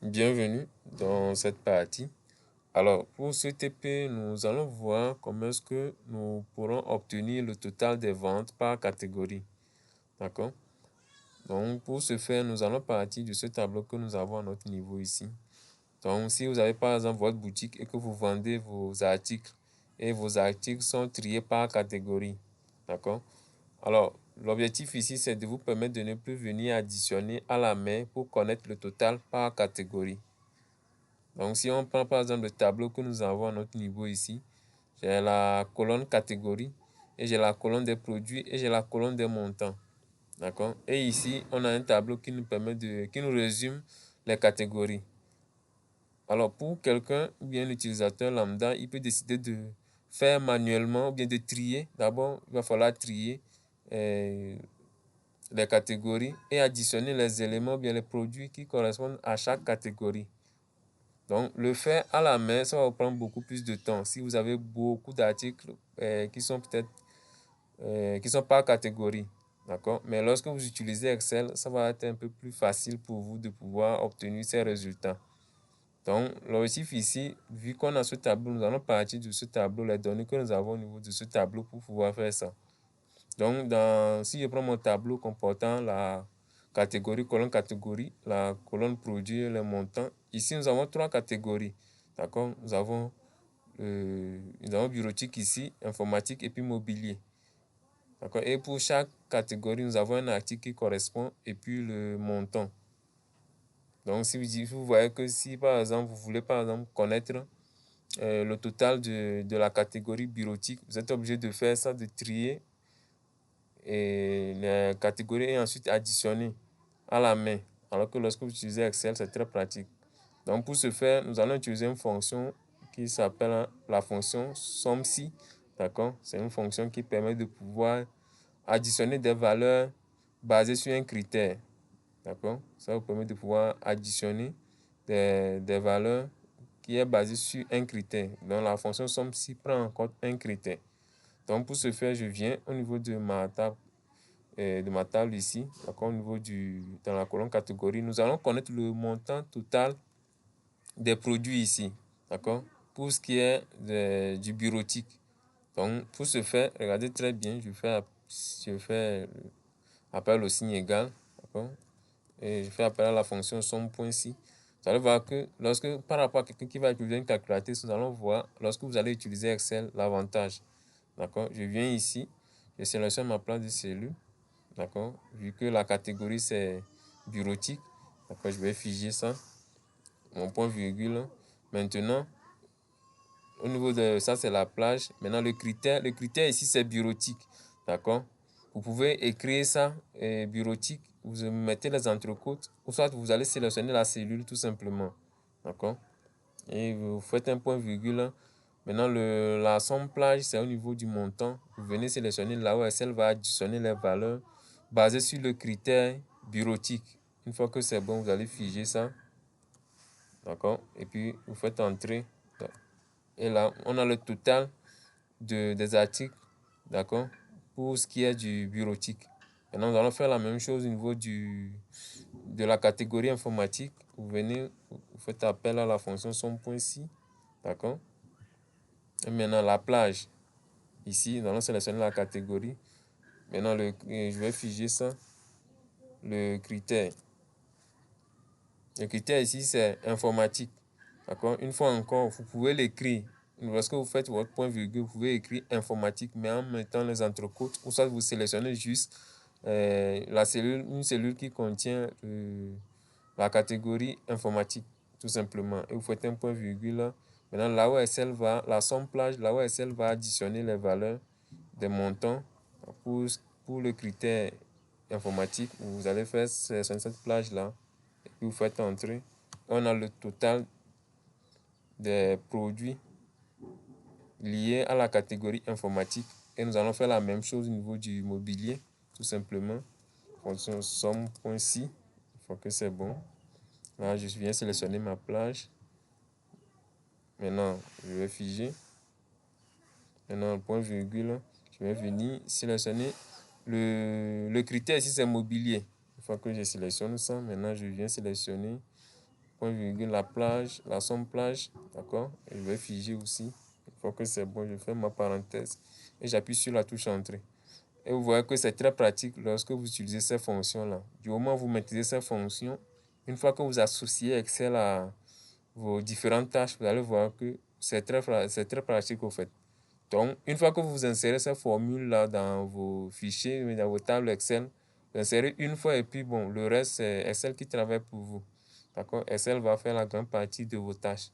Bienvenue dans cette partie. Alors, pour ce TP, nous allons voir comment est-ce que nous pourrons obtenir le total des ventes par catégorie. D'accord? Donc, pour ce faire, nous allons partir de ce tableau que nous avons à notre niveau ici. Donc, si vous avez par exemple votre boutique et que vous vendez vos articles et vos articles sont triés par catégorie. D'accord? Alors, l'objectif ici, c'est de vous permettre de ne plus venir additionner à la main pour connaître le total par catégorie. Donc, si on prend par exemple le tableau que nous avons à notre niveau ici, j'ai la colonne catégorie et j'ai la colonne des produits et j'ai la colonne des montants. D'accord? Et ici, on a un tableau qui nous résume les catégories. Alors, pour quelqu'un ou bien l'utilisateur lambda, il peut décider de faire manuellement ou bien de trier. D'abord, il va falloir trier les catégories et additionner les éléments ou bien les produits qui correspondent à chaque catégorie. Donc, le faire à la main, ça va vous prendre beaucoup plus de temps. Si vous avez beaucoup d'articles qui sont peut-être qui sont par catégorie, d'accord? Mais lorsque vous utilisez Excel, ça va être un peu plus facile pour vous de pouvoir obtenir ces résultats. Donc, l'objectif ici, vu qu'on a ce tableau, nous allons partir de ce tableau, les données que nous avons au niveau de ce tableau pour pouvoir faire ça. Donc, si je prends mon tableau comportant la colonne catégorie, la colonne produit, les montants. Ici, nous avons trois catégories. D'accord? Nous avons bureautique ici, informatique et puis mobilier. D'accord? Et pour chaque catégorie, nous avons un article qui correspond et puis le montant. Donc, si vous voyez que si, par exemple, vous voulez, par exemple, connaître le total de la catégorie bureautique, vous êtes obligé de faire ça, de trier et les catégories et ensuite additionner à la main. Alors que lorsque vous utilisez Excel, c'est très pratique. Donc, pour ce faire, nous allons utiliser une fonction qui s'appelle la fonction somme-si. D'accord? C'est une fonction qui permet de pouvoir additionner des valeurs basées sur un critère. D'accord? Ça vous permet de pouvoir additionner des valeurs qui est basées sur un critère. Donc, la fonction somme-si prend en compte un critère. Donc, pour ce faire, je viens au niveau de ma table ici, d'accord, au niveau dans la colonne catégorie, nous allons connaître le montant total des produits ici, d'accord, pour ce qui est du bureautique. Donc, pour ce faire, regardez très bien, je fais appel au signe égal, d'accord, et je fais appel à la fonction somme.si. Vous allez voir que par rapport à quelqu'un qui va utiliser une calculatrice, nous allons voir, lorsque vous allez utiliser Excel, l'avantage. D'accord, je viens ici, je sélectionne ma place de cellule. D'accord, vu que la catégorie c'est bureautique, d'accord, je vais figer ça, mon point virgule. Maintenant, au niveau de ça, c'est la plage. Maintenant, le critère ici c'est bureautique, d'accord. Vous pouvez écrire ça, bureautique, vous mettez les entrecôtes, ou soit vous allez sélectionner la cellule tout simplement, d'accord. Et vous faites un point virgule. Maintenant, la somme plage, c'est au niveau du montant. Vous venez sélectionner là où elle va additionner les valeurs basées sur le critère bureautique. Une fois que c'est bon, vous allez figer ça. D'accord? Et puis, vous faites entrer. Et là, on a le total des articles. D'accord? Pour ce qui est du bureautique. Maintenant, nous allons faire la même chose au niveau de la catégorie informatique. Vous venez, vous faites appel à la fonction somme.si. D'accord? Et maintenant, la plage. Ici, nous allons sélectionner la catégorie. Maintenant, je vais figer ça. Le critère. Le critère ici, c'est informatique. D'accord? Une fois encore, vous pouvez l'écrire. Lorsque vous faites votre point virgule, vous pouvez écrire informatique, mais en mettant les entrecôtes, ou soit vous sélectionnez juste une cellule qui contient la catégorie informatique, tout simplement. Et vous faites un point virgule. Maintenant, là où Excel va, la somme plage, là où Excel va additionner les valeurs des montants pour le critère informatique, vous allez faire sélectionner cette plage-là, et puis vous faites entrer. On a le total des produits liés à la catégorie informatique. Et nous allons faire la même chose au niveau du mobilier, tout simplement. Fonction somme.si, une fois que c'est bon. Là, je viens sélectionner ma plage. Maintenant, je vais figer. Maintenant, le point virgule, je vais venir sélectionner le critère ici, c'est mobilier. Une fois que je sélectionne ça, maintenant, je viens sélectionner point virgule, la plage, la somme plage, d'accord? Je vais figer aussi. Une fois que c'est bon, je fais ma parenthèse et j'appuie sur la touche entrée. Et vous voyez que c'est très pratique lorsque vous utilisez ces fonctions-là. Du moment où vous maîtrisez ces fonctions, une fois que vous associez Excel à vos différentes tâches, vous allez voir que c'est très pratique au fait. Donc, une fois que vous insérez ces formules-là dans vos fichiers, dans vos tables Excel, vous insérez une fois et puis bon, le reste, c'est Excel qui travaille pour vous. D'accord? Excel va faire la grande partie de vos tâches.